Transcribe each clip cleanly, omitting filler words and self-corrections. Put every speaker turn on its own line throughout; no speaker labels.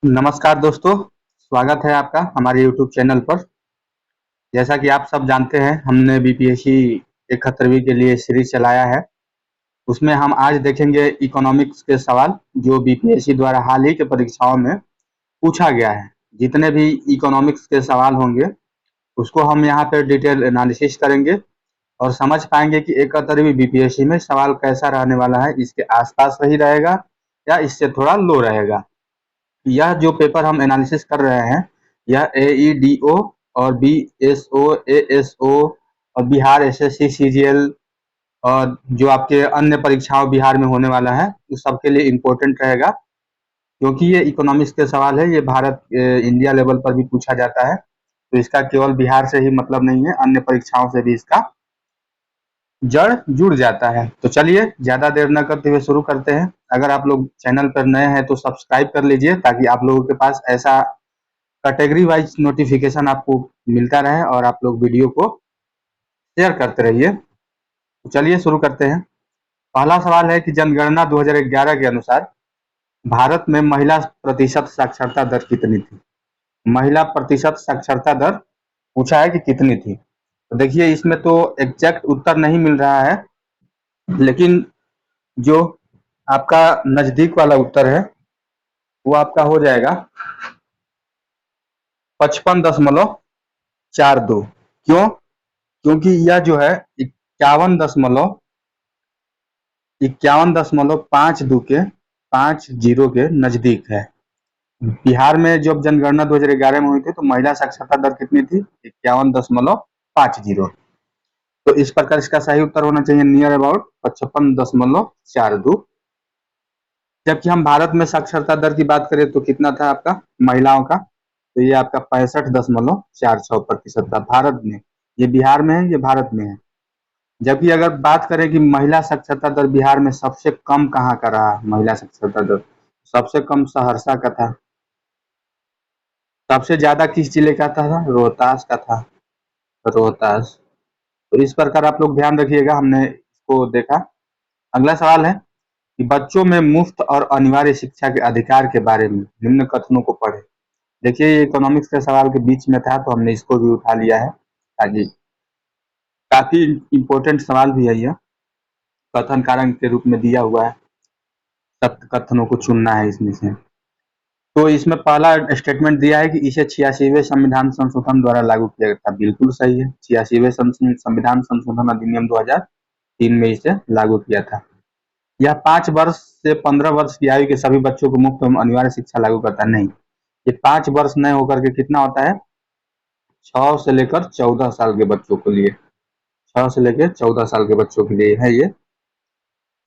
नमस्कार दोस्तों, स्वागत है आपका हमारे यूट्यूब चैनल पर। जैसा कि आप सब जानते हैं, हमने बीपीएससी 71वीं के लिए सीरीज चलाया है। उसमें हम आज देखेंगे इकोनॉमिक्स के सवाल जो बीपीएससी द्वारा हाल ही के परीक्षाओं में पूछा गया है। जितने भी इकोनॉमिक्स के सवाल होंगे उसको हम यहाँ पे डिटेल एनालिसिस करेंगे और समझ पाएंगे कि 71वीं बीपीएससी में सवाल कैसा रहने वाला है, इसके आसपास सही रहेगा या इससे थोड़ा लो रहेगा। यह जो पेपर हम एनालिसिस कर रहे हैं, यह एईडीओ और बीएसओ, एएसओ और बिहार एसएससी, सीजीएल और जो आपके अन्य परीक्षाओं बिहार में होने वाला है, उस सबके लिए इम्पोर्टेंट रहेगा। क्योंकि ये इकोनॉमिक्स के सवाल है, ये भारत इंडिया लेवल पर भी पूछा जाता है, तो इसका केवल बिहार से ही मतलब नहीं है, अन्य परीक्षाओं से भी इसका जड़ जुड़ जाता है। तो चलिए ज्यादा देर न करते हुए शुरू करते हैं। अगर आप लोग चैनल पर नए हैं तो सब्सक्राइब कर लीजिए ताकि आप लोगों के पास ऐसा कैटेगरी वाइज नोटिफिकेशन आपको मिलता रहे और आप लोग वीडियो को शेयर करते रहिए। तो चलिए शुरू करते हैं। पहला सवाल है कि जनगणना 2011 के अनुसार भारत में महिला प्रतिशत साक्षरता दर कितनी थी? महिला प्रतिशत साक्षरता दर पूछा है कि कितनी थी। तो देखिए इसमें तो एग्जैक्ट उत्तर नहीं मिल रहा है, लेकिन जो आपका नजदीक वाला उत्तर है वो आपका हो जाएगा 55.42। क्यों? क्योंकि यह जो है 51.52 के 50 के नजदीक है। बिहार में जब जनगणना 2011 में हुई थी तो महिला साक्षरता दर कितनी थी? 51.50। तो इस प्रकार इसका सही उत्तर होना चाहिए नियर अबाउट 55.42। जबकि हम भारत में साक्षरता दर की बात करें तो कितना था आपका महिलाओं का? तो ये आपका 65.46% था भारत में। ये बिहार में है, ये भारत में है। जबकि अगर बात करें कि महिला साक्षरता दर बिहार में सबसे कम कहाँ का रहा, महिला साक्षरता दर सबसे कम सहरसा का था। सबसे ज्यादा किस जिले का था? रोहतास का था, रोहतास। तो इस प्रकार आप लोग ध्यान रखिएगा, हमने इसको देखा। अगला सवाल है कि बच्चों में मुफ्त और अनिवार्य शिक्षा के अधिकार के बारे में निम्न कथनों को पढ़े। देखिए ये इकोनॉमिक्स के सवाल के बीच में था तो हमने इसको भी उठा लिया है ताकि काफी इम्पोर्टेंट सवाल भी है। यह कथन कारण के रूप में दिया हुआ है, सत्य कथनों को चुनना है इसमें से। तो इसमें पहला स्टेटमेंट दिया है कि इसे 86वें संविधान संशोधन द्वारा लागू किया गया था। बिल्कुल सही है, 86वें संविधान संशोधन अधिनियम 2003 में इसे लागू किया था। यह 5 वर्ष से 15 वर्ष की आयु के सभी बच्चों को मुफ्त एवं अनिवार्य शिक्षा लागू करता नहीं। ये 5 वर्ष न होकर के कितना होता है? 6 से लेकर 14 साल के बच्चों के लिए, 6 से लेकर 14 साल के बच्चों के लिए है ये।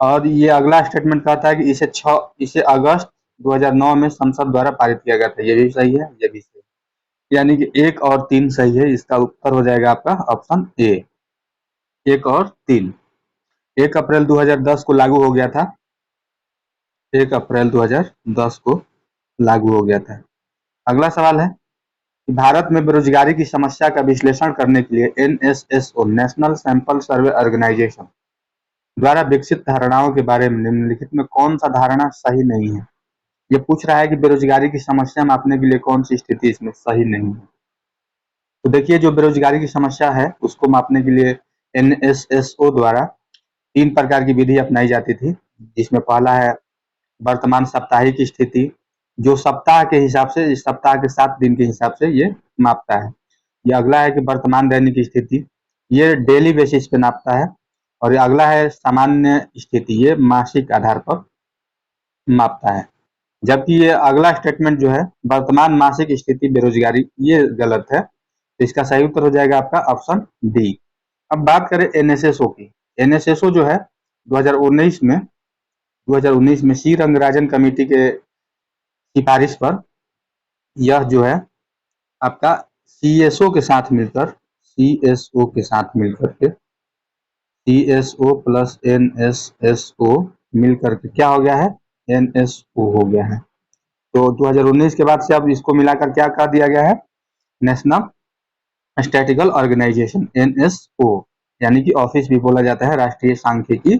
और ये अगला स्टेटमेंट कहता है कि इसे अगस्त 2009 में संसद द्वारा पारित किया गया था। ये भी सही है, ये भी सही है। यानी कि 1 और 3 सही है। इसका उत्तर हो जाएगा आपका ऑप्शन ए, 1 और 3। 1 अप्रैल 2010 को लागू हो गया था, 1 अप्रैल 2010 को लागू हो गया था। अगला सवाल है कि भारत में बेरोजगारी की समस्या का विश्लेषण करने के लिए NSSO, national sample survey organisation द्वारा विकसित धारणाओं के बारे में निम्नलिखित में कौन सा धारणा सही नहीं है? ये पूछ रहा है कि बेरोजगारी की समस्या मापने के लिए कौन सी स्थिति इसमें सही नहीं है। तो देखिए जो बेरोजगारी की समस्या है उसको मापने के लिए एनएसएसओ द्वारा 3 प्रकार की विधि अपनाई जाती थी, जिसमें पहला है वर्तमान साप्ताहिक स्थिति, जो सप्ताह के हिसाब से, इस सप्ताह के 7 दिन के हिसाब से ये मापता है। ये अगला है कि वर्तमान दैनिक स्थिति, ये डेली बेसिस पे नापता है। और ये अगला है सामान्य स्थिति, ये मासिक आधार पर मापता है। जबकि ये अगला स्टेटमेंट जो है वर्तमान मासिक स्थिति बेरोजगारी, ये गलत है। तो इसका सही उत्तर हो जाएगा आपका ऑप्शन डी। अब बात करें एनएसएसओ की। एनएसएसओ जो है 2019 में सी रंगराजन कमेटी के सिफारिश पर यह जो है आपका सीएसओ के साथ मिलकर, सीएसओ के साथ मिलकर के, सीएसओ प्लस एनएसएसओ मिलकर के क्या हो गया है? एनएसओ हो गया है। तो 2019 के बाद से अब इसको मिलाकर क्या कर दिया गया है? नेशनल स्टैटिस्टिकल ऑर्गेनाइजेशन, एनएसओ, यानी कि ऑफिस भी बोला जाता है, राष्ट्रीय सांख्यिकी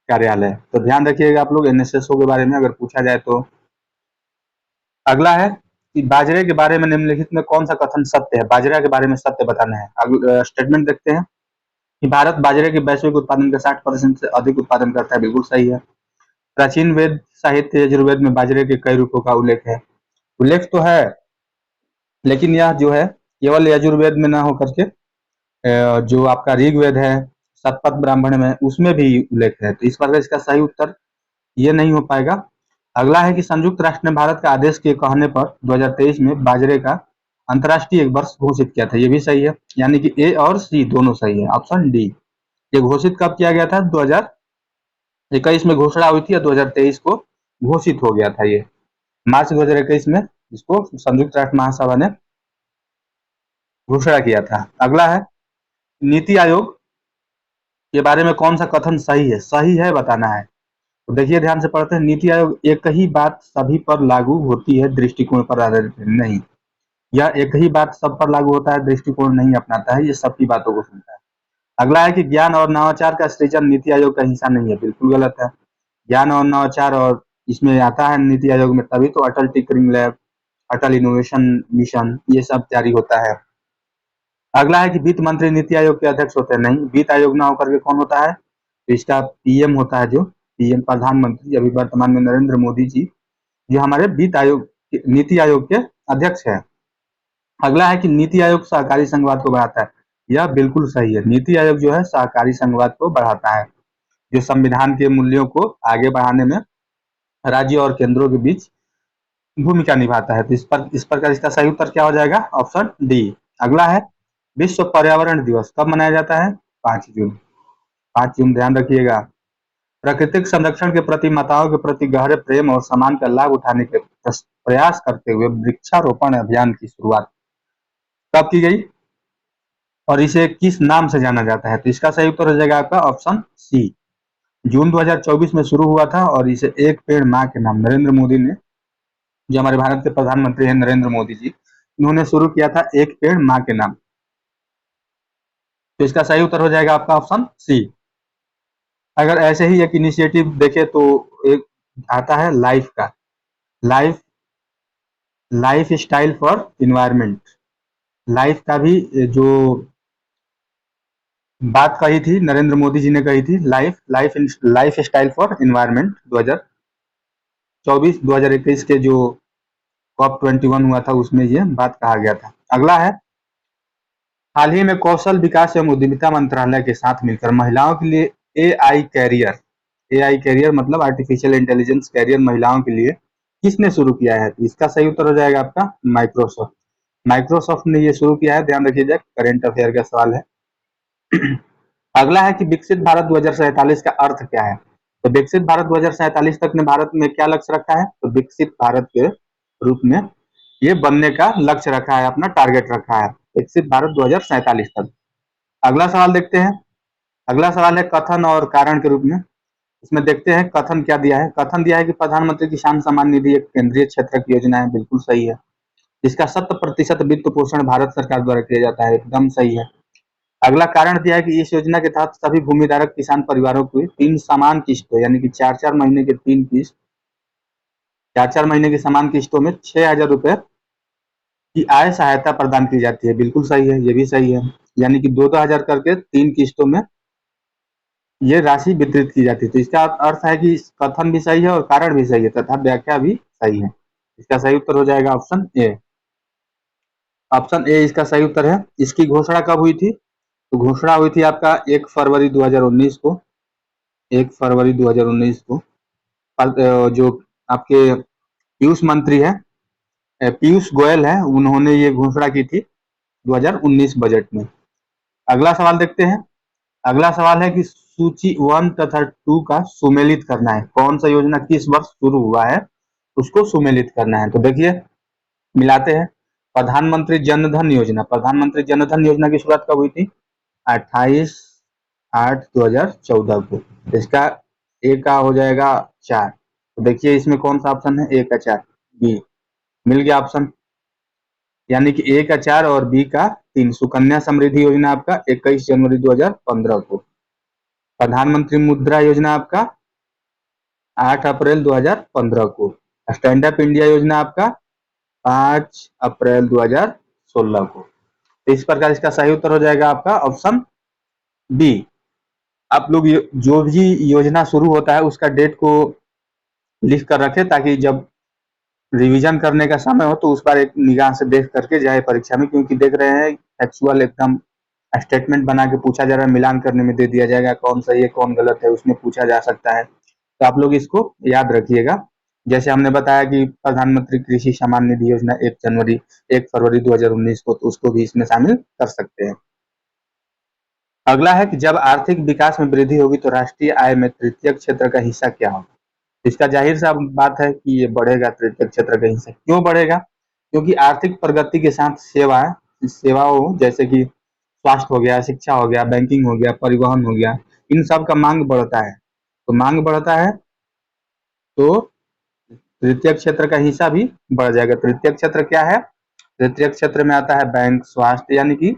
कार्यालय। तो ध्यान रखिएगा आप लोग एनएसएसओ के बारे में अगर पूछा जाए तो। अगला है कि बाजरे के बारे में निम्नलिखित में कौन सा कथन सत्य है। बाजरा के बारे में सत्य बताना है। अब स्टेटमेंट देखते हैं कि भारत बाजरे के वैश्विक उत्पादन के 60% से अधिक उत्पादन करता है। बिल्कुल सही है। प्राचीन वेद साहित्य यजुर्वेद में बाजरे के कई रूपों का उल्लेख है। उल्लेख तो है, लेकिन यह जो है केवल यजुर्वेद में ना होकर के जो आपका ऋग्वेद है, शतपथ ब्राह्मण में, उसमें भी उल्लेख है। तो इस बार इसका सही उत्तर ये नहीं हो पाएगा। अगला है कि संयुक्त राष्ट्र ने भारत का आदेश के कहने पर 2023 में बाजरे का अंतर्राष्ट्रीय वर्ष घोषित किया था। ये भी सही है, यानी कि ए और सी दोनों सही है। Option D. ये घोषित कब किया गया था? 2021 में घोषणा हुई थी और 2023 को घोषित हो गया था। ये मार्च 2021 में इसको संयुक्त राष्ट्र महासभा ने घोषणा किया था। अगला है नीति आयोग के बारे में कौन सा कथन सही है? सही है बताना है। तो देखिए ध्यान से पढ़ते हैं। नीति आयोग एक ही बात सभी पर लागू होती है, दृष्टिकोण पर आधारित नहीं। यह एक ही बात सब पर लागू होता है, दृष्टिकोण नहीं अपनाता है, ये सबकी बातों को सुनता है। अगला है कि ज्ञान और नवाचार का सृजन नीति आयोग का हिस्सा नहीं है। बिल्कुल गलत है। ज्ञान और नवाचार और इसमें आता है नीति आयोग में, तभी तो अटल टिंकरिंग लैब, अटल इनोवेशन मिशन, ये सब जारी होता है। अगला है कि वित्त मंत्री नीति आयोग के अध्यक्ष होते हैं। नहीं, वित्त आयोग ना होकर के कौन होता है? तो इसका पीएम होता है, जो पीएम प्रधानमंत्री, अभी वर्तमान में नरेंद्र मोदी जी, जो हमारे वित्त आयोग नीति आयोग के अध्यक्ष है। अगला है कि नीति आयोग सहकारी संघवाद को बढ़ाता है। यह बिल्कुल सही है। नीति आयोग जो है सहकारी संघवाद को बढ़ाता है, जो संविधान के मूल्यों को आगे बढ़ाने में राज्य और केंद्रों के बीच भूमिका निभाता है। तो इस प्रकार इसका सही उत्तर क्या हो जाएगा? Option D. अगला है विश्व पर्यावरण दिवस कब मनाया जाता है? 5 जून। 5 जून ध्यान रखिएगा। प्राकृतिक संरक्षण के प्रति, माताओं के प्रति गहरे प्रेम और सम्मान का लाभ उठाने के प्रयास करते हुए वृक्षारोपण अभियान की शुरुआत कब की गई और इसे किस नाम से जाना जाता है? तो इसका सही उत्तर हो जाएगा आपका ऑप्शन सी। जून 2024 में शुरू हुआ था और इसे एक पेड़ माँ के नाम, नरेंद्र मोदी ने, जो हमारे भारत के प्रधानमंत्री हैं नरेंद्र मोदी जी, इन्होंने शुरू किया था एक पेड़ माँ के नाम। तो इसका सही उत्तर हो जाएगा आपका ऑप्शन सी। अगर ऐसे ही एक इनिशिएटिव देखें तो एक आता है लाइफ का, life style for environment. Life का भी जो बात कही थी नरेंद्र मोदी जी ने कही थी, लाइफ स्टाइल फॉर इन्वायरमेंट 2024-2021 के जो COP21 हुआ था उसमें ये बात कहा गया था। अगला है हाल ही में कौशल विकास एवं उद्यमिता मंत्रालय के साथ मिलकर महिलाओं के लिए एआई कैरियर मतलब आर्टिफिशियल इंटेलिजेंस कैरियर महिलाओं के लिए किसने शुरू किया है? इसका सही उत्तर हो जाएगा आपका माइक्रोसॉफ्ट ने ये शुरू किया है। ध्यान रखिएगा, करेंट अफेयर का सवाल है। अगला है कि विकसित भारत 2047 का अर्थ क्या है? तो विकसित भारत 2047 तक ने भारत में क्या लक्ष्य रखा है? तो विकसित भारत के रूप में ये बनने का लक्ष्य रखा है, अपना टारगेट रखा है, विकसित भारत 2047 तक। अगला सवाल देखते हैं। अगला सवाल है कथन और कारण के रूप में। इसमें देखते हैं कथन क्या दिया है। कथन दिया है कि प्रधानमंत्री किसान सम्मान निधि एक केंद्रीय क्षेत्र की योजना है। बिल्कुल सही है। इसका 100% वित्त पोषण भारत सरकार द्वारा किया जाता है। एकदम सही है। अगला कारण दिया है कि इस योजना के तहत सभी भूमिधारक किसान परिवारों को 3 समान किस्तों, यानी कि 4-4 महीने के 3 किस्त, 4-4 महीने की समान किस्तों में 6,000 रुपए की आय सहायता प्रदान की जाती है। बिल्कुल सही है, ये भी सही है। यानी कि 2-2 हजार करके 3 किस्तों में ये राशि वितरित की जाती है। तो इसका अर्थ है कि कथन भी सही है और कारण भी सही है तथा व्याख्या भी सही है। इसका सही उत्तर हो जाएगा ऑप्शन ए। ऑप्शन ए इसका सही उत्तर है। इसकी घोषणा कब हुई थी? तो घोषणा हुई थी आपका 1 फरवरी 2019 को। 1 फरवरी 2019 को जो आपके पीयूष मंत्री है, पीयूष गोयल है, उन्होंने ये घोषणा की थी 2019 बजट में। अगला सवाल देखते हैं। अगला सवाल है कि सूची 1 तथा 2 का सुमेलित करना है। कौन सा योजना किस वर्ष शुरू हुआ है उसको सुमेलित करना है। तो देखिए मिलाते हैं। प्रधानमंत्री जनधन योजना की शुरुआत कब हुई थी? 28/8/2014 को। इसका ए का हो जाएगा 4। तो देखिए इसमें कौन सा ऑप्शन है? ए का 4, बी। मिल गया ऑप्शन, यानी कि ए का 4 और बी का 3। सुकन्या समृद्धि योजना आपका 21 जनवरी 2015 को। प्रधानमंत्री मुद्रा योजना आपका 8 अप्रैल 2015 को। स्टैंड अप इंडिया योजना आपका 5 अप्रैल 2016 को। इस प्रकार इसका सही उत्तर हो जाएगा आपका ऑप्शन बी। आप लोग जो भी योजना शुरू होता है उसका डेट को लिख कर रखें, ताकि जब रिवीजन करने का समय हो तो उस पर एक निगाह से देख करके जाए परीक्षा में, क्योंकि देख रहे हैं एक्चुअल एकदम स्टेटमेंट बना के पूछा जा रहा है, मिलान करने में दे दिया जाएगा, कौन सही है कौन गलत है उसमें पूछा जा सकता है। तो आप लोग इसको याद रखिएगा। जैसे हमने बताया कि प्रधानमंत्री कृषि सम्मान निधि योजना 1 फरवरी 2019 को, तो उसको भी इसमें शामिल कर सकते हैं। अगला है कि जब आर्थिक विकास में वृद्धि होगी तो राष्ट्रीय आय में तृतीय क्षेत्र का हिस्सा क्या होगा। इसका जाहिर सा बात है कि ये बढ़ेगा, तृतीय क्षेत्र का हिस्सा। क्यों बढ़ेगा? क्योंकि आर्थिक प्रगति के साथ सेवाओं जैसे कि स्वास्थ्य हो गया, शिक्षा हो गया, बैंकिंग हो गया, परिवहन हो गया, इन सब का मांग बढ़ता है। तो मांग बढ़ता है तो तृतीय क्षेत्र का हिस्सा भी बढ़ जाएगा। तृतीय क्षेत्र क्या है? तृतीय क्षेत्र में आता है बैंक, स्वास्थ्य, यानी कि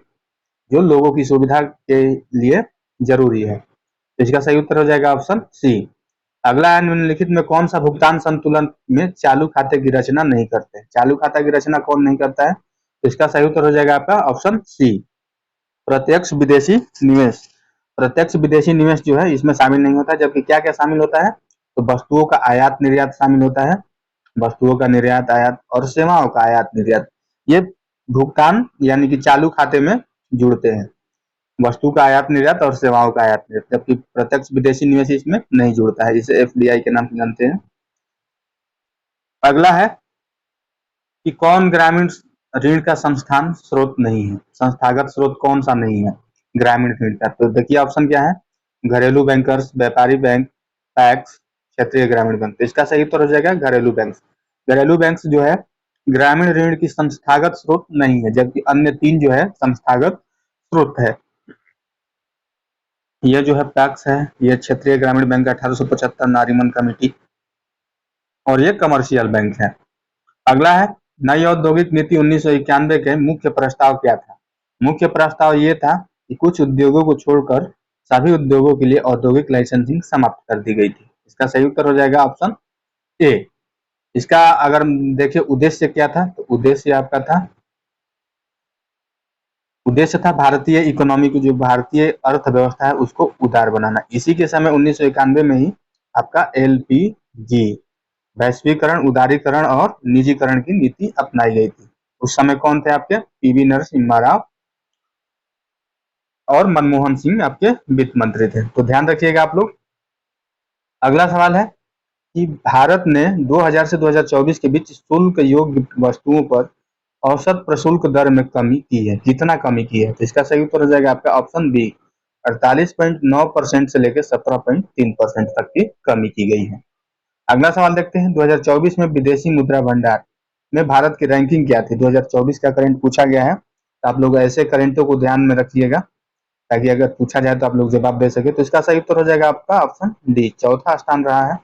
जो लोगों की सुविधा के लिए जरूरी है। तो इसका सही उत्तर हो जाएगा ऑप्शन सी। अगला है, निम्नलिखित में कौन सा भुगतान संतुलन में चालू खाते की रचना नहीं करते? चालू खाता की रचना कौन नहीं करता है? तो इसका सही उत्तर हो जाएगा आपका ऑप्शन सी, प्रत्यक्ष विदेशी निवेश। प्रत्यक्ष विदेशी निवेश जो है इसमें शामिल नहीं होता। जबकि क्या क्या शामिल होता है? तो वस्तुओं का आयात निर्यात शामिल होता है, वस्तुओं का निर्यात आयात, और सेवाओं का आयात निर्यात। ये भुगतान यानी कि चालू खाते में जुड़ते हैं, वस्तु का आयात निर्यात और सेवाओं का आयात निर्यात। जबकि प्रत्यक्ष विदेशी निवेश इसमें नहीं जुड़ता है, इसे एफडीआई के नाम से जानते हैं। अगला है कि कौन ग्रामीण ऋण का संस्थान स्रोत नहीं है? संस्थागत स्रोत कौन सा नहीं है ग्रामीण ऋण का? तो देखिए ऑप्शन क्या है, घरेलू बैंकर्स, व्यापारी बैंक, पैक्स, क्षेत्रीय ग्रामीण बैंक। तो इसका सही उत्तर हो जाएगा घरेलू बैंक। घरेलू बैंक जो है ग्रामीण ऋण की संस्थागत स्रोत नहीं है, जबकि अन्य 3 जो है संस्थागत स्रोत है। यह जो है पैक्स है, यह क्षेत्रीय ग्रामीण बैंक 1875 नारीमन कमेटी, और ये कमर्शियल बैंक है। अगला है, नई औद्योगिक नीति 1991 के मुख्य प्रस्ताव क्या था? मुख्य प्रस्ताव ये था कि कुछ उद्योगों को छोड़कर सभी उद्योगों के लिए औद्योगिक लाइसेंसिंग समाप्त कर दी गई थी। इसका सही उत्तर हो जाएगा ऑप्शन ए। इसका अगर देखिए उद्देश्य क्या था, तो उद्देश्य आपका था, उद्देश्य था भारतीय इकोनॉमी को, जो भारतीय अर्थव्यवस्था है उसको उदार बनाना। इसी के समय 1991 में ही आपका एलपीजी, वैश्वीकरण, उदारीकरण और निजीकरण की नीति अपनाई गई थी। उस समय कौन थे आपके? पीवी नरसिम्हा राव और मनमोहन सिंह आपके वित्त मंत्री थे। तो ध्यान रखिएगा आप लोग। अगला सवाल है कि भारत ने 2000 से 2024 के बीच शुल्क योग्य वस्तुओं पर औसत प्रशुल्क दर में कमी की है। कितना कमी की है? तो इसका सही उत्तर हो जाएगा आपका ऑप्शन बी, 48.9% से लेकर 17.3% तक की कमी की गई है। अगला सवाल देखते हैं, 2024 में विदेशी मुद्रा भंडार में भारत की रैंकिंग क्या थी? 2024 का करंट पूछा गया है, तो आप लोग ऐसे करंटों को ध्यान में रखिएगा ताकि अगर पूछा जाए तो आप लोग जवाब दे सके। तो इसका सही उत्तर हो जाएगा आपका ऑप्शन डी, चौथा स्थान रहा है।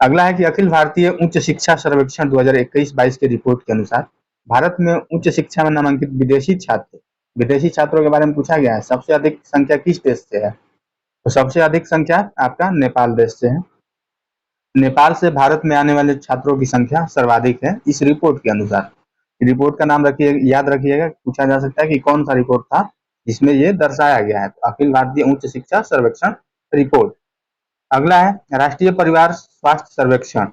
अगला है कि अखिल भारतीय उच्च शिक्षा सर्वेक्षण 2021-22 की रिपोर्ट के अनुसार भारत में उच्च शिक्षा में नामांकित विदेशी छात्रों के बारे में पूछा गया है। सबसे अधिक संख्या किस देश से है? तो सबसे अधिक संख्या आपका नेपाल देश से है। नेपाल से भारत में आने वाले छात्रों की संख्या सर्वाधिक है इस रिपोर्ट के अनुसार। रिपोर्ट का नाम रखिए, याद रखिएगा, पूछा जा सकता है कि कौन सा रिपोर्ट था जिसमें ये दर्शाया गया है। तो अखिल भारतीय उच्च शिक्षा सर्वेक्षण रिपोर्ट। अगला है, राष्ट्रीय परिवार स्वास्थ्य सर्वेक्षण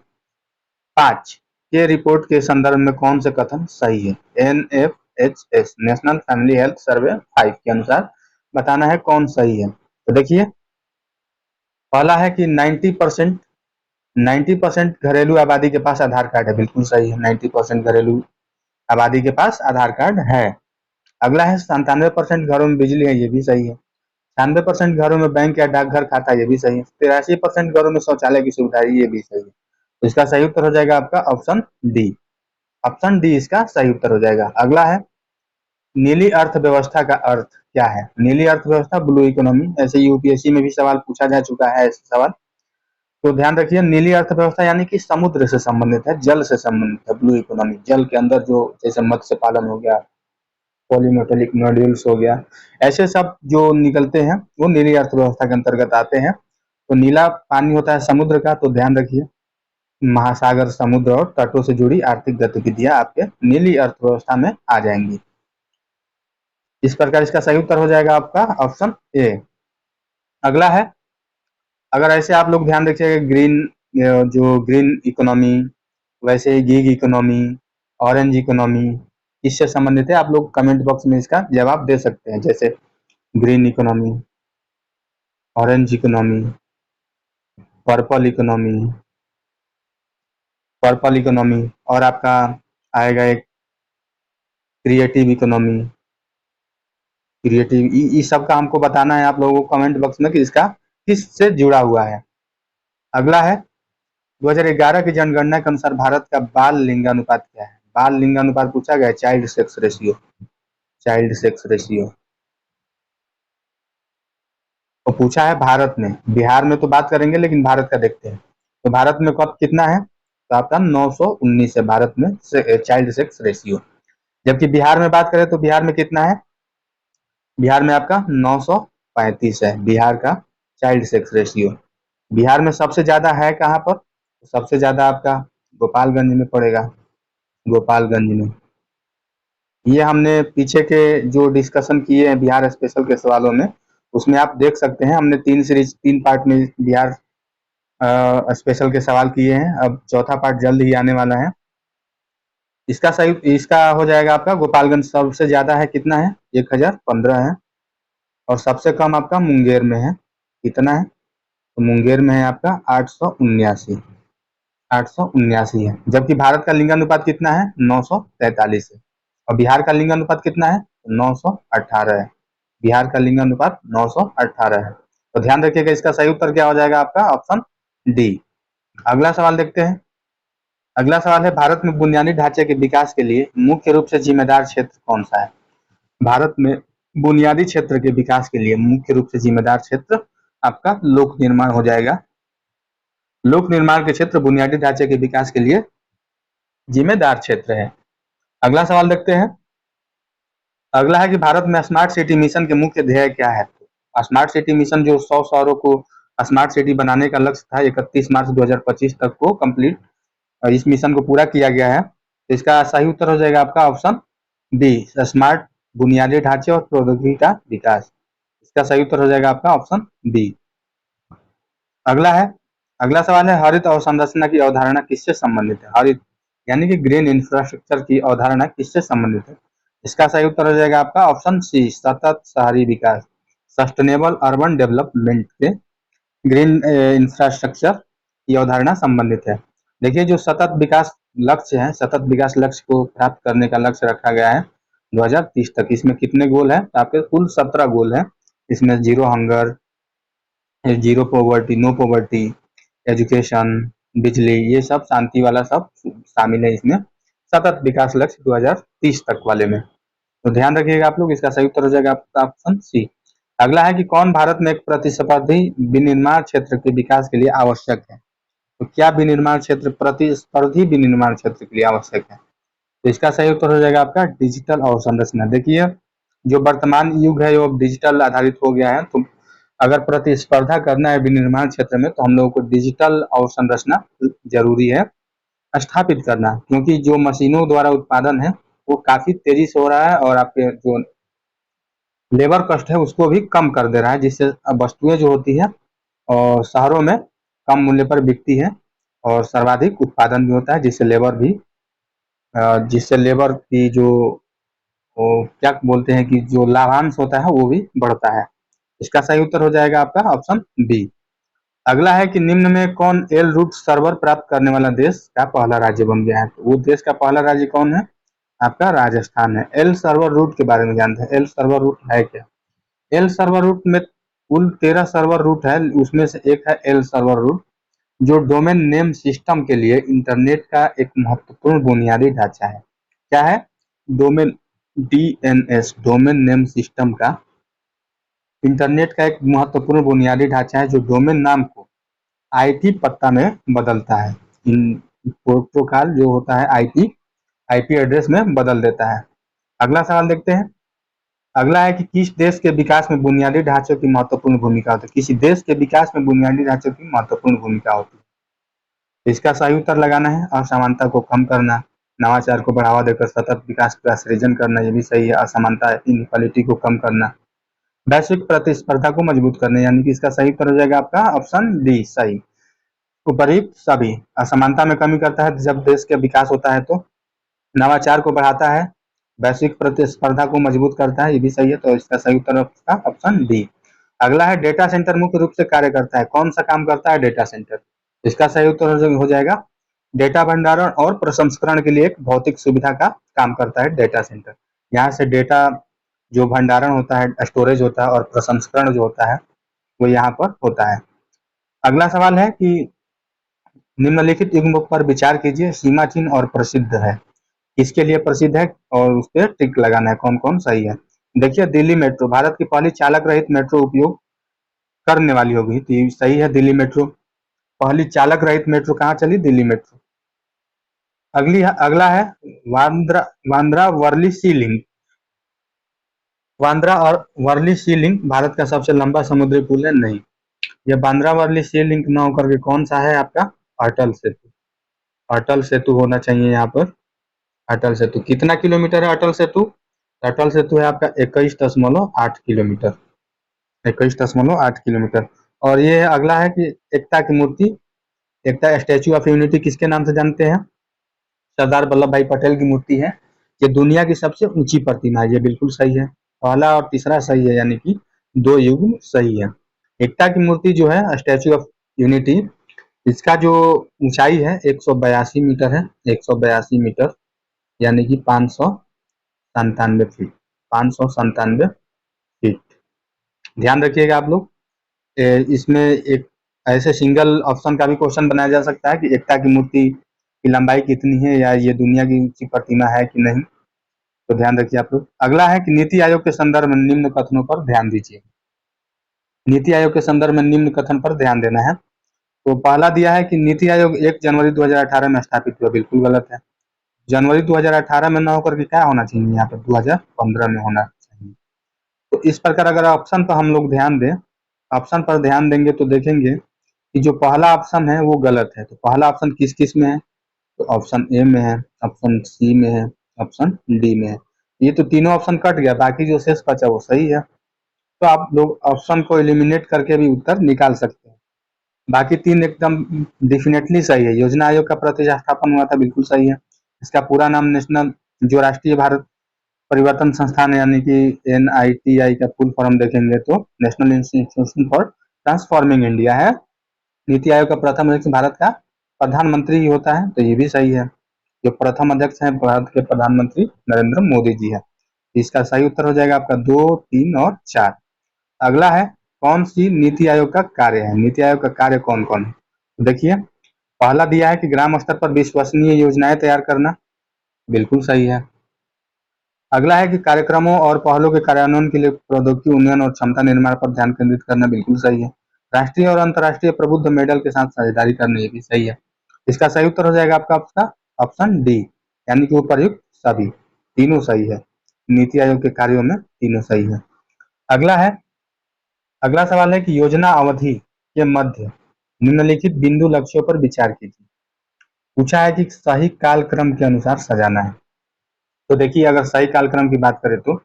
5 के रिपोर्ट के संदर्भ में कौन से कथन सही है? NFHS, national family health survey 5 के अनुसार बताना है कौन सही है। तो देखिए पहला है कि 90% घरेलू आबादी के पास आधार कार्ड है। बिल्कुल सही है, 90% घरेलू आबादी के पास आधार कार्ड है। अगला है 97% घरों में बिजली है, ये भी सही है। 96% घरों में बैंक या डाकघर खाता है, ये भी सही है। 83% घरों में शौचालय की सुविधा है, ये भी सही है। तो इसका सही उत्तर हो जाएगा आपका ऑप्शन डी। ऑप्शन डी इसका सही उत्तर हो जाएगा। अगला है, नीली अर्थव्यवस्था का अर्थ क्या है? नीली अर्थव्यवस्था, ब्लू इकोनॉमी, ऐसे यूपीएससी में भी सवाल पूछा जा चुका है ऐसे सवाल। तो ध्यान रखिए, नीली अर्थव्यवस्था यानी कि समुद्र से संबंधित है, जल से संबंधित है। ब्लू इकोनॉमी जल के अंदर जो, जैसे मत्स्य पालन हो गया, पॉलीमेटेलिक नोड्यूल्स हो गया, ऐसे सब जो निकलते हैं वो नीली अर्थव्यवस्था के अंतर्गत आते हैं। तो नीला पानी होता है समुद्र का, तो ध्यान रखिए महासागर, समुद्र और तटों से जुड़ी आर्थिक गतिविधियां आपके नीली अर्थव्यवस्था में आ जाएंगी। इस प्रकार इसका सही उत्तर हो जाएगा आपका ऑप्शन ए। अगला है, अगर ऐसे आप लोग ध्यान रखिएगा, ग्रीन जो ग्रीन इकोनॉमी, वैसे ही गिग इकोनॉमी, ऑरेंज इकोनॉमी, इससे संबंधित है। आप लोग कमेंट बॉक्स में इसका जवाब दे सकते हैं, जैसे green economy, orange economy, purple economy, purple economy, और आपका आएगा एक क्रिएटिव इकोनॉमी, क्रिएटिव, इस सब का हमको बताना है आप लोगों को कमेंट बॉक्स में कि इसका किस से जुड़ा हुआ है। अगला है, 2011 की जनगणना के अनुसार भारत का बाल लिंगानुपात क्या है? बाल लिंगानुपात पूछा गया है, child sex ratio, child sex ratio तो पूछा है भारत में। बिहार में तो बात करेंगे, लेकिन भारत का देखते हैं। तो भारत में कब कितना है? तो आपका 919 है भारत में चाइल्ड सेक्स रेशियो। जबकि बिहार में बात करें तो बिहार में कितना है? बिहार में आपका 935 है बिहार का चाइल्ड सेक्स रेशियो। बिहार में सबसे ज्यादा है कहाँ पर? तो सबसे ज्यादा आपका गोपालगंज में पड़ेगा, गोपालगंज में। ये हमने पीछे के जो डिस्कशन किए हैं बिहार स्पेशल के सवालों में, उसमें आप देख सकते हैं, हमने 3 पार्ट में बिहार स्पेशल के सवाल किए हैं। अब चौथा पार्ट जल्द ही आने वाला है। इसका हो जाएगा आपका गोपालगंज सबसे ज्यादा है, कितना है? 1015 है। और सबसे कम आपका मुंगेर में है, कितना है? तो मुंगेर में है आपका 879, 879 है। जबकि भारत का लिंगानुपात कितना है? 943 है। और बिहार का लिंगानुपात कितना है? 918 है। बिहार का लिंगानुपात 918 है। तो ध्यान रखिएगा, इसका सही उत्तर क्या हो जाएगा आपका? Option D. अगला सवाल देखते हैं। अगला सवाल है, भारत में बुनियादी ढांचे के विकास के लिए मुख्य रूप से जिम्मेदार क्षेत्र कौन सा है? भारत में बुनियादी क्षेत्र के विकास के लिए मुख्य रूप से जिम्मेदार क्षेत्र आपका लोक निर्माण हो जाएगा। लोक निर्माण के क्षेत्र बुनियादी ढांचे के विकास के लिए जिम्मेदार क्षेत्र है। अगला सवाल देखते हैं। अगला है कि भारत में स्मार्ट सिटी मिशन के मुख्य ध्येय क्या है? स्मार्ट सिटी मिशन जो 100 शहरों को स्मार्ट सिटी बनाने का लक्ष्य था, 31 मार्च 2025 तक को कंप्लीट, इस मिशन को पूरा किया गया है। तो इसका सही उत्तर हो जाएगा आपका ऑप्शन डी, स्मार्ट बुनियादी ढांचे और प्रौद्योगिकी का विकास। इसका सही उत्तर हो जाएगा आपका ऑप्शन बी। अगला है, अगला सवाल है, हरित अवसंरचना की अवधारणा किससे संबंधित है? हरित यानी कि ग्रीन इंफ्रास्ट्रक्चर की अवधारणा किससे संबंधित है? इसका सही उत्तर हो जाएगा आपका ऑप्शन सी, सतत शहरी विकास, सस्टेनेबल अर्बन डेवलपमेंट के ग्रीन इंफ्रास्ट्रक्चर की अवधारणा संबंधित है। देखिए, जो सतत विकास लक्ष्य है, सतत विकास लक्ष्य को प्राप्त करने का लक्ष्य रखा गया है 2030 तक। इसमें कितने गोल है? आपके कुल 17 गोल है। इसमें zero hunger, zero poverty, no poverty, education, बिजली, ये सब शांति वाला सब शामिल है इसमें सतत विकास लक्ष्य 2030 तक वाले में। तो ध्यान रखिएगा आप लोग, इसका सही उत्तर हो जाएगा आपका ऑप्शन सी। अगला है कि कौन भारत में एक प्रतिस्पर्धी विनिर्माण क्षेत्र के विकास के लिए आवश्यक है? तो क्या विनिर्माण क्षेत्र प्रतिस्पर्धी विनिर्माण क्षेत्र के लिए आवश्यक है? तो इसका सही उत्तर हो जाएगा आपका डिजिटल अवसंरचना। देखिए, जो वर्तमान युग है वो डिजिटल आधारित हो गया है। तो अगर प्रतिस्पर्धा करना है विनिर्माण क्षेत्र में, तो हम लोगों को डिजिटल अवसंरचना जरूरी है स्थापित करना, क्योंकि जो मशीनों द्वारा उत्पादन है वो काफी तेजी से हो रहा है और आपके जो लेबर कॉस्ट है उसको भी कम कर दे रहा है, जिससे वस्तुएं जो होती है और शहरों में कम मूल्य पर बिकती है और सर्वाधिक उत्पादन भी होता है, जिससे लेबर की जो क्या बोलते हैं कि जो लाभांश होता है वो भी बढ़ता है। इसका सही उत्तर हो जाएगा आपका ऑप्शन बी। अगला है कि निम्न में कौन एल रूट सर्वर प्राप्त करने वाला देश का पहला राज्य बन गया है? तो वो देश का पहला राज्य कौन है? आपका राजस्थान है। एल सर्वर रूट के बारे में जानते हैं। एल सर्वर रूट है क्या? एल सर्वर रूट में कुल 13 सर्वर रूट है, उसमें से एक है एल सर्वर रूट, जो डोमेन नेम सिस्टम के लिए इंटरनेट का एक महत्वपूर्ण बुनियादी ढांचा है। क्या है? Domain, DNS, domain name system का इंटरनेट का एक महत्वपूर्ण बुनियादी ढांचा है, जो डोमेन नाम को आईपी पता में बदलता है। इन प्रोटोकॉल जो होता है आईपी एड्रेस में बदल देता है। अगला सवाल देखते हैं। अगला है कि किस देश के विकास में बुनियादी ढांचों की महत्वपूर्ण भूमिका होती है? किसी देश के विकास में बुनियादी ढांचों की महत्वपूर्ण भूमिका होती है। इसका सही उत्तर लगाना है असमानता को कम करना, नवाचार को बढ़ावा देकर सतत विकास का सृजन करना, ये भी सही है। असमानता इनइक्वालिटी को कम करना, वैश्विक प्रतिस्पर्धा को मजबूत करना, यानी कि इसका सही उत्तर हो जाएगा आपका ऑप्शन डी सही। उपयुक्त सभी असमानता में कमी करता है जब देश का विकास होता है, तो नवाचार को बढ़ाता है, वैश्विक प्रतिस्पर्धा को मजबूत करता है, ये भी सही है। तो इसका सही उत्तर आपका ऑप्शन डी। अगला है डेटा सेंटर मुख्य रूप से कार्य करता है, कौन सा काम करता है डेटा सेंटर? इसका सही उत्तर हो जाएगा डेटा भंडारण और प्रसंस्करण के लिए एक भौतिक सुविधा का काम करता है डेटा सेंटर। यहाँ से डेटा जो भंडारण होता है, स्टोरेज होता है और प्रसंस्करण जो होता है वो यहाँ पर होता है। अगला सवाल है कि निम्नलिखित युग्म पर विचार कीजिए, सीमा चिन्ह और प्रसिद्ध है, किसके लिए प्रसिद्ध है और उस पर टिक लगाना है, कौन कौन सही है। देखिए दिल्ली मेट्रो भारत की पहली चालक रहित मेट्रो उपयोग करने वाली होगी, तो ये सही है दिल्ली मेट्रो। पहली चालक रहित मेट्रो कहाँ चली? दिल्ली मेट्रो। अगला है बांद्रा बांद्रा वर्ली सी लिंक। बांद्रा और वर्ली सी लिंक भारत का सबसे लंबा समुद्री पुल है, नहीं। यह बांद्रा वर्ली सी लिंक न होकर के कौन सा है आपका? अटल सेतु। अटल सेतु होना चाहिए यहाँ पर। अटल सेतु कितना किलोमीटर है अटल सेतु? अटल सेतु है आपका 21.8 किलोमीटर, 21.8 किलोमीटर। और ये अगला है कि एकता की मूर्ति, एकता स्टैचू ऑफ यूनिटी किसके नाम से जानते हैं? सरदार वल्लभ भाई पटेल की मूर्ति है। ये दुनिया की सबसे ऊंची प्रतिमा है, ये बिल्कुल सही है। पहला और तीसरा सही है, यानी कि दो युग्म सही है। एकता की मूर्ति जो है स्टैचू ऑफ यूनिटी, इसका जो ऊंचाई है 182 मीटर है, 182 मीटर, यानी कि 597 फीट, 597 फीट। ध्यान रखिएगा आप लोग। इसमें एक ऐसे सिंगल ऑप्शन का भी क्वेश्चन बनाया जा सकता है कि एकता की मूर्ति की लंबाई कितनी है या ये दुनिया की ऊंची प्रतिमा है कि नहीं, तो ध्यान रखिए आप लोग। अगला है कि नीति आयोग के संदर्भ में निम्न कथनों पर ध्यान दीजिए। नीति आयोग के संदर्भ में निम्न कथन पर ध्यान देना है। तो पहला दिया है कि नीति आयोग 1 जनवरी 2018 में स्थापित हुआ, बिल्कुल गलत है। जनवरी 2018 में न होकर के क्या होना चाहिए यहाँ पर? 2015 में होना चाहिए। तो इस प्रकार अगर ऑप्शन पर हम लोग ध्यान दें, ऑप्शन पर ध्यान देंगे तो देखेंगे कि जो पहला ऑप्शन है वो गलत है। तो पहला ऑप्शन किस किस में है? तो ऑप्शन ए में है, ऑप्शन सी में है, ऑप्शन डी में है। ये तो तीनों ऑप्शन कट गया, बाकी जो शेष बचा वो सही है। तो आप लोग ऑप्शन को एलिमिनेट करके भी उत्तर निकाल सकते हैं। बाकी तीन एकदम डेफिनेटली सही है। योजना आयोग का प्रतिष्ठापन हुआ था, बिल्कुल सही है। इसका पूरा नाम नेशनल जो राष्ट्रीय भारत परिवर्तन संस्थान है, यानी कि NITI का फुल फॉर्म देखेंगे तो national institution for transforming India है। नीति आयोग का प्रथम अध्यक्ष भारत का प्रधानमंत्री ही होता है, तो ये भी सही है। जो प्रथम अध्यक्ष है भारत के प्रधानमंत्री नरेंद्र मोदी जी है। इसका सही उत्तर हो जाएगा आपका 2, 3 और 4। अगला है कौन सी नीति आयोग का कार्य है? नीति आयोग का कार्य कौन कौन है? तो देखिए पहला दिया है कि ग्राम स्तर पर विश्वसनीय योजनाएं तैयार करना, बिल्कुल सही है। अगला है कि कार्यक्रमों और पहलों के कार्यान्वयन के लिए प्रौद्योगिकी उन्नयन और क्षमता निर्माण पर ध्यान केंद्रित करना, बिल्कुल सही है। राष्ट्रीय और अंतर्राष्ट्रीय प्रबुद्ध मेडल के साथ साझेदारी करना, ये भी सही है। इसका सही उत्तर हो जाएगा आपका ऑप्शन डी, यानी कि उपर्युक्त सभी, तीनों सही है। नीति आयोग के कार्यों में तीनों सही है। अगला सवाल है कि योजना अवधि के मध्य निम्नलिखित बिंदु लक्ष्यों पर विचार कीजिए। पूछा है कि सही कालक्रम के अनुसार सजाना है। तो देखिए अगर सही कालक्रम की बात करें तो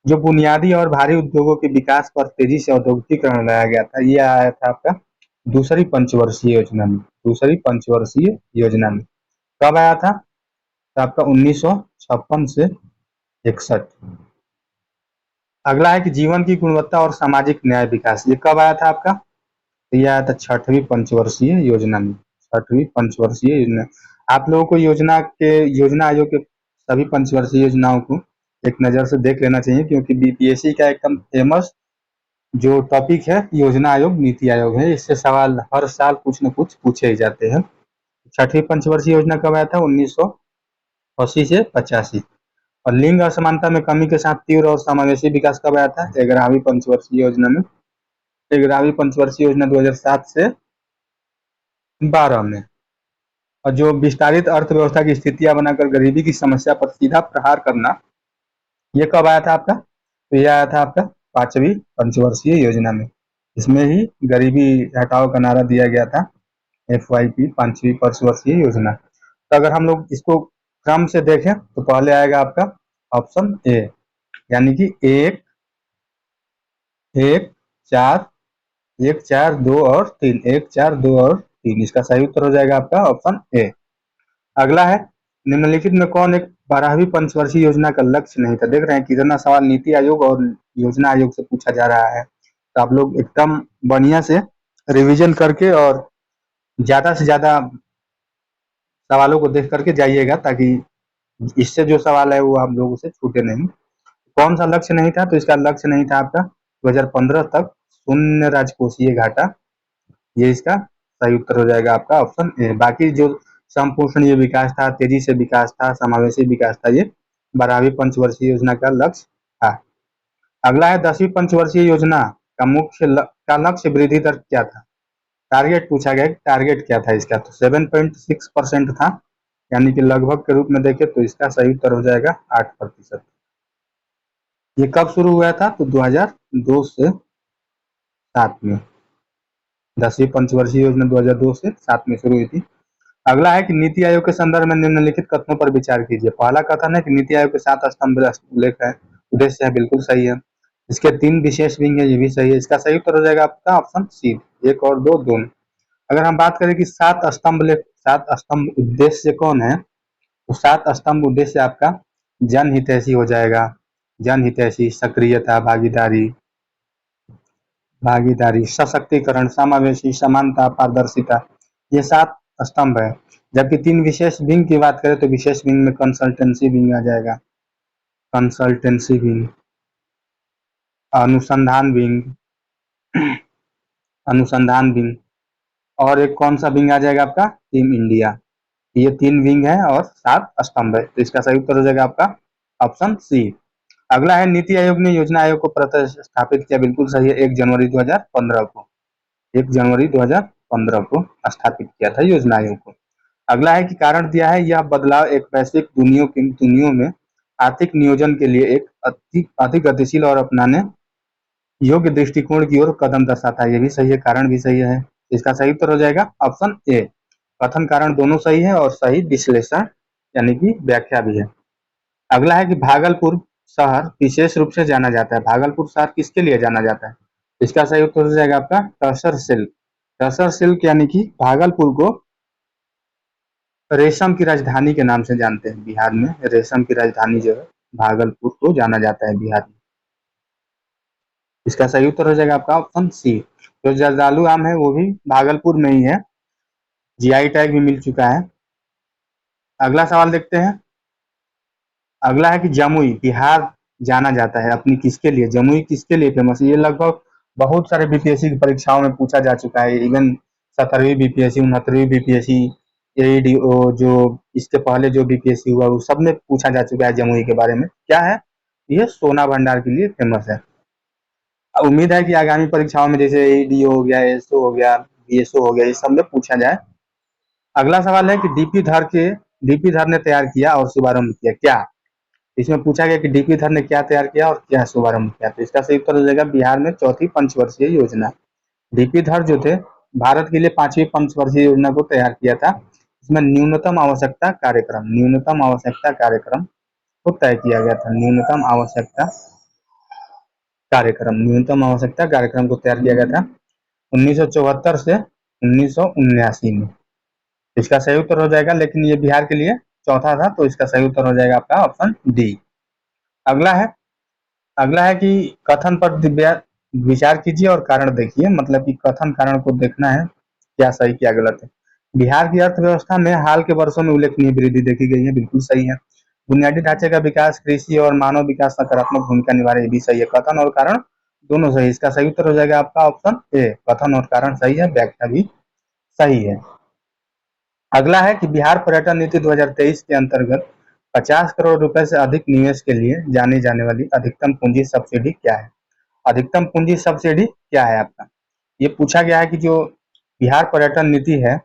जो बुनियादी और भारी उद्योगों के विकास पर तेजी से औद्योगिकीकरण लाया गया था, ये आया था आपका दूसरी पंचवर्षीय योजना में। दूसरी पंचवर्षीय योजना में कब आया था? तो आपका 1956 से 61। अगला है कि जीवन की गुणवत्ता और सामाजिक न्याय विकास, ये कब आया था आपका? तो ये आया था छठवीं पंचवर्षीय योजना में। छठवीं पंचवर्षीय योजना। आप लोगों को योजना आयोग के सभी पंचवर्षीय योजनाओं को एक नज़र से देख लेना चाहिए, क्योंकि BPSC का एकदम फेमस जो टॉपिक है योजना आयोग, नीति आयोग है। इससे सवाल हर साल कुछ न कुछ पूछे ही जाते हैं। छठवीं पंचवर्षीय योजना कब आया था? 1980 से 85। और लिंग असमानता में कमी के साथ तीव्र और समावेशी विकास कब आया था? 11वीं पंचवर्षीय योजना में। 11वीं पंचवर्षीय योजना 2007 से 12 में। और जो विस्तारित अर्थव्यवस्था की स्थितियां बनाकर गरीबी की समस्या पर सीधा प्रहार करना, ये कब आया था आपका? तो ये आया था आपका 5वीं पंचवर्षीय योजना में। इसमें ही गरीबी हटाओ का नारा दिया गया था, FYP 5वीं पंचवर्षीय योजना। तो अगर हम लोग इसको क्रम से देखें तो पहले आएगा आपका ऑप्शन ए, यानी कि एक एक चार 1 4 2 और 3, 1 4 2 और 3, इसका सही उत्तर हो जाएगा आपका ऑप्शन ए। अगला है निम्नलिखित में कौन एक 12वीं पंचवर्षीय योजना का लक्ष्य नहीं था। देख रहे हैं कितना सवाल नीति आयोग और योजना आयोग से पूछा जा रहा है, तो आप लोग एकदम बढ़िया से रिवीजन करके और ज्यादा से ज्यादा सवालों को देख करके जाइएगा, ताकि इससे जो सवाल है वो आप लोगों से छूटे नहीं। कौन सा लक्ष्य नहीं था, तो इसका लक्ष्य नहीं था आपका 2015 तक शून्य राजकोषीय घाटा, ये इसका सही उत्तर हो जाएगा आपका ऑप्शन ए। बाकी जो संपोषणीय विकास था, तेजी से विकास था, समावेशी विकास था, ये 12वीं पंचवर्षीय योजना का लक्ष्य था। अगला है 10वीं पंचवर्षीय योजना का लक्ष्य वृद्धि दर क्या था। टारगेट पूछा गया, टारगेट क्या था इसका, तो 7.6% था, यानी कि लगभग के रूप में देखें तो इसका सही उत्तर हो जाएगा 8%। ये कब शुरू हुआ था, तो 2002 से 7 में, 10वीं पंचवर्षीय योजना 2002 से 7 में शुरू हुई थी। अगला है कि नीति आयोग के संदर्भ में निम्नलिखित कथनों पर विचार कीजिए। पहला कथन है कि नीति आयोग के 7 स्तंभ उल्लेख है, उद्देश्य है, बिल्कुल सही है। इसके 3 विशेष विंग है, ये भी सही है। इसका सही उत्तर हो जाएगा आपका ऑप्शन सी, 1 और 2 दोनों। अगर हम बात करें कि 7 स्तंभ उद्देश्य कौन है, तो 7 स्तंभ उद्देश्य आपका जनहितैषी हो जाएगा। जनहितैषी, सक्रियता, भागीदारी, सशक्तिकरण, समावेशी, समानता, पारदर्शिता, ये 7 स्तंभ है। जबकि 3 विशेष विंग की बात करें तो विशेष विंग में कंसल्टेंसी विंग आ जाएगा, कंसल्टेंसी विंग, अनुसंधान विंग, अनुसंधान विंग, और एक कौन सा विंग आ जाएगा आपका, टीम इंडिया। ये 3 विंग है और 7 स्तंभ है, तो इसका सही उत्तर हो जाएगा आपका ऑप्शन सी। अगला है नीति आयोग ने योजना आयोग को प्रतिष्ठापित किया, बिल्कुल सही है, 1 जनवरी 2015 को, 1 जनवरी 2015 को स्थापित किया था योजना आयोग को। अगला है कि कारण दिया है, यह बदलाव एक वैश्विक दुनिया में आर्थिक नियोजन के लिए एक अधिक गतिशील और अपनाने योग्य दृष्टिकोण की ओर कदम दर्शाता है, ये भी सही है, कारण भी सही है। इसका सही उत्तर हो जाएगा ऑप्शन ए। कथन कारण दोनों सही है और सही विश्लेषण यानी कि व्याख्या भी है। अगला है कि भागलपुर शहर विशेष रूप से जाना जाता है। भागलपुर शहर किसके लिए जाना जाता है, इसका सही उत्तर हो जाएगा आपका टसर सिल्क। टसर सिल्क यानी कि भागलपुर को रेशम की राजधानी के नाम से जानते हैं। बिहार में रेशम की राजधानी जो है भागलपुर को जाना जाता है बिहार में। इसका सही उत्तर हो जाएगा आपका ऑप्शन सी। जो जर्दालू आम है वो भी भागलपुर में ही है, जीआई टैग भी मिल चुका है। अगला सवाल देखते हैं। अगला है कि जमुई बिहार जाना जाता है अपनी किसके लिए, जमुई किसके लिए फेमस है। ये लगभग बहुत सारे बीपीएससी की परीक्षाओं में पूछा जा चुका है, इवन 17वीं बीपीएससी, 69वीं बीपीएससी, एईडीओ, जो इसके पहले जो बीपीएससी हुआ वो सब में पूछा जा चुका है जमुई के बारे में। क्या है, ये सोना भंडार के लिए फेमस है। उम्मीद है कि आगामी परीक्षाओं में जैसे एईडीओ हो गया, एसओ हो गया, बीएसओ हो गया, इस सब में पूछा जाए। अगला सवाल है कि डीपी धर ने तैयार किया और शुभारंभ किया क्या। इसमें पूछा गया कि डीपी धर ने क्या तैयार किया और क्या शुभारंभ किया, तो इसका सही उत्तर हो जाएगा बिहार में 4थी पंचवर्षीय योजना। डीपी धर जो थे भारत के लिए 5वीं पंचवर्षीय योजना को तैयार किया था। इसमें न्यूनतम आवश्यकता कार्यक्रम को तय किया गया था। न्यूनतम आवश्यकता कार्यक्रम को तैयार किया गया था 1974 से 1979 में। इसका सही उत्तर हो जाएगा, लेकिन ये बिहार के लिए चौथा था, तो इसका सही उत्तर हो जाएगा आपका ऑप्शन डी। अगला है कि कथन पर विचार कीजिए और कारण देखिए, मतलब कि कथन कारण को देखना है क्या सही क्या गलत है। बिहार की अर्थव्यवस्था में हाल के वर्षों में उल्लेखनीय वृद्धि देखी गई है, बिल्कुल सही है। बुनियादी ढांचे का विकास, कृषि और मानव विकास सकारात्मक भूमिका निभा रही है, भी सही है। कथन और कारण दोनों सही, इसका सही उत्तर हो जाएगा आपका ऑप्शन ए। कथन और कारण सही है, व्याख्या भी सही है। अगला है कि बिहार पर्यटन नीति 2023 के अंतर्गत 50 करोड़ रुपए से अधिक निवेश के लिए जानी जाने वाली अधिकतम पूंजी सब्सिडी क्या है। अधिकतम पूंजी सब्सिडी क्या है आपका, ये पूछा गया है कि जो बिहार पर्यटन नीति है,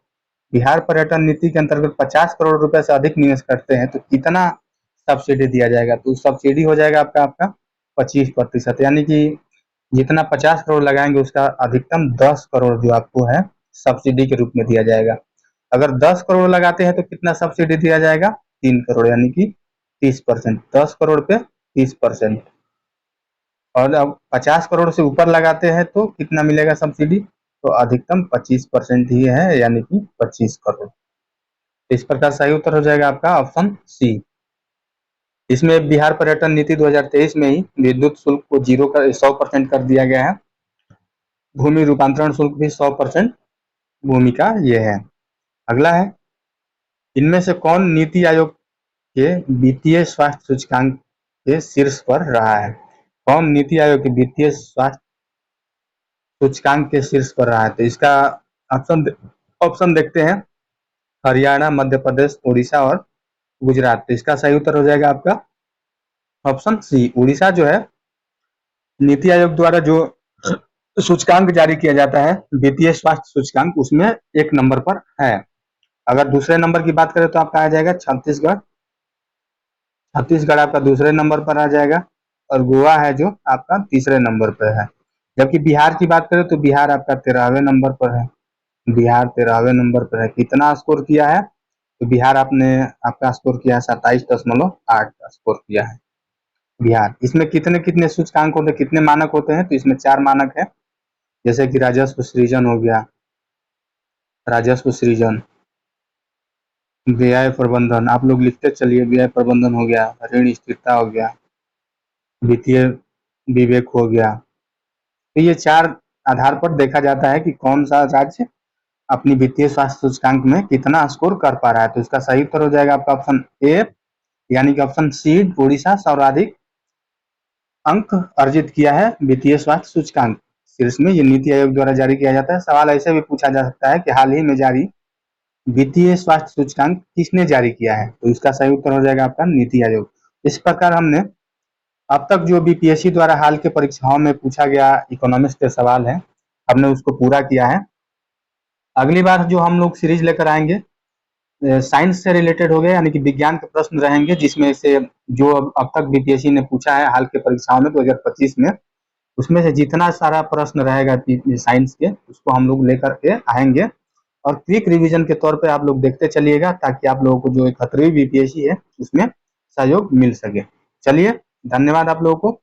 बिहार पर्यटन नीति के अंतर्गत 50 करोड़ रुपए से अधिक निवेश करते हैं तो कितना सब्सिडी दिया जाएगा, तो सब्सिडी हो जाएगा आपका 25%, यानी कि जितना 50 करोड़ लगाएंगे उसका अधिकतम 10 करोड़ जो आपको है सब्सिडी के रूप में दिया जाएगा। अगर 10 करोड़ लगाते हैं तो कितना सब्सिडी दिया जाएगा? 3 करोड़, यानी कि 30%। 10 करोड़ पे 30%। और अब 50 करोड़ से ऊपर लगाते हैं तो कितना मिलेगा सब्सिडी? तो अधिकतम 25% ही है, यानी कि 25 करोड़। इस प्रकार सही उत्तर हो जाएगा आपका ऑप्शन सी। इसमें बिहार पर्यटन नीति 2023 में ही विद्युत शुल्क को 100% कर दिया गया है। भूमि रूपांतरण शुल्क भी 100% भूमि का ये है। अगला है, इनमें से कौन नीति आयोग के वित्तीय स्वास्थ्य सूचकांक के शीर्ष पर रहा है? कौन नीति आयोग के वित्तीय स्वास्थ्य सूचकांक के शीर्ष पर रहा है? तो इसका ऑप्शन देखते हैं, हरियाणा, मध्य प्रदेश, उड़ीसा और गुजरात। तो इसका सही उत्तर हो जाएगा आपका ऑप्शन सी। उड़ीसा जो है, नीति आयोग द्वारा जो सूचकांक जारी किया जाता है वित्तीय स्वास्थ्य सूचकांक, उसमें 1 नंबर पर है। अगर दूसरे नंबर की बात करें तो आपका आ जाएगा छत्तीसगढ़। छत्तीसगढ़ आपका दूसरे नंबर पर आ जाएगा और गोवा है जो आपका तीसरे नंबर पर है। जबकि बिहार की बात करें तो बिहार आपका 13वें नंबर पर है। बिहार 13वें नंबर पर है। कितना स्कोर किया है? तो बिहार आपका स्कोर किया है 27.8 स्कोर किया है बिहार। इसमें कितने कितने सूचकांक होते हैं, कितने मानक होते हैं? तो इसमें 4 मानक है, जैसे कि राजस्व सृजन हो गया, राजस्व सृजन, व्यय प्रबंधन, आप लोग लिखते चलिए, व्यय प्रबंधन हो गया, ऋण स्थिरता हो गया, वित्तीय विवेक हो गया। तो ये 4 आधार पर देखा जाता है कि कौन सा राज्य अपनी वित्तीय स्वास्थ्य सूचकांक में कितना स्कोर कर पा रहा है। तो इसका सही उत्तर हो जाएगा आपका ऑप्शन ए, यानी कि ऑप्शन सी, उड़ीसा सर्वाधिक अंक अर्जित किया है वित्तीय स्वास्थ्य सूचकांक शीर्ष में। ये नीति आयोग द्वारा जारी किया जाता है। सवाल ऐसे भी पूछा जा सकता है कि हाल ही में जारी वित्तीय स्वास्थ्य सूचकांक किसने जारी किया है? तो इसका सही उत्तर हो जाएगा आपका नीति आयोग। इस प्रकार हमने अब तक जो बीपीएससी द्वारा हाल के परीक्षाओं में पूछा गया इकोनॉमिक्स के सवाल है, हमने उसको पूरा किया है। अगली बार जो हम लोग सीरीज लेकर आएंगे साइंस से रिलेटेड हो गया, यानी कि विज्ञान के प्रश्न रहेंगे, जिसमें से जो अब तक बीपीएससी ने पूछा है हाल के परीक्षाओं में 2025 में, उसमें से जितना सारा प्रश्न रहेगा साइंस के, उसको हम लोग लेकर के आएंगे। और क्विक रिवीजन के तौर पे आप लोग देखते चलिएगा, ताकि आप लोगों को जो 71वीं बीपीएससी है उसमें सहयोग मिल सके। चलिए, धन्यवाद आप लोगों को।